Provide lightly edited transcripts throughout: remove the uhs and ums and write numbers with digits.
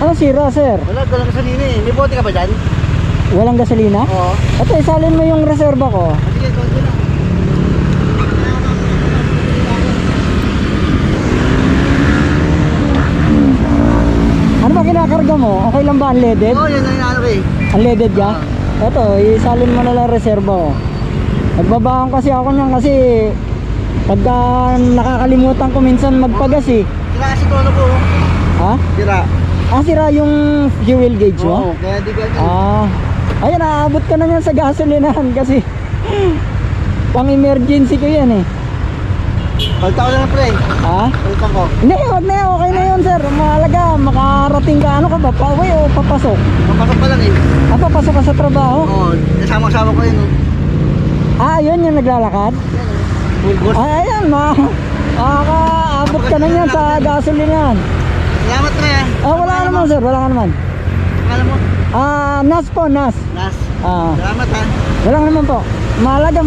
Ah, sira sir. Wala, walang gasolina eh. May bote ka ba dyan? Walang gasolina? Oo. Ito, isalin mo yung reserva ko. Sige, konti lang. Ano ba kinakarga mo? Okay lang ba unleaded? Oo, yan na yung ano ko eh. Unleaded ka? Ito, isalin mo na lang reserva ko. Nagbabahan kasi ako niyan kasi pagka nakakalimutan ko minsan magpagas eh. Sira kasi tono ko. Ha? Sira. Ah, sira yung fuel gauge mo? Oo, kaya di ba? Ah, ayun, aabot ka na yan sa gasolinahan kasi pang emergency ko yan eh. Palta ko lang pre. Ha? Palta ko. Hindi, wag na yan, okay na yun sir. Mahalaga, makarating ka, ano ka ba, pauwi o papasok? Papasok pa lang eh. Ah, papasok ka sa trabaho? Oo, kasama-kasama ko yun. Ah, yun yung naglalakad? Full course. Ah, ayan, makakaabot ka na yan sa gasolinahan. Salamat pre. Ah, wala ka naman sir, wala ka naman. Alam mo? Ah, NAS po, NAS. Nas. Ah, Salamat ha. wala ka naman po. Mahalaga,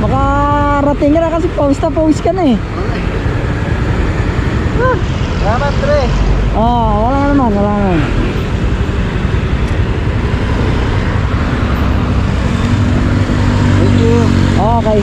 makarating ka na kasi pawis na pawis ka na eh. Okay. Salamat pre. Ah, wala ka naman, wala ka naman. Thank you. Okay.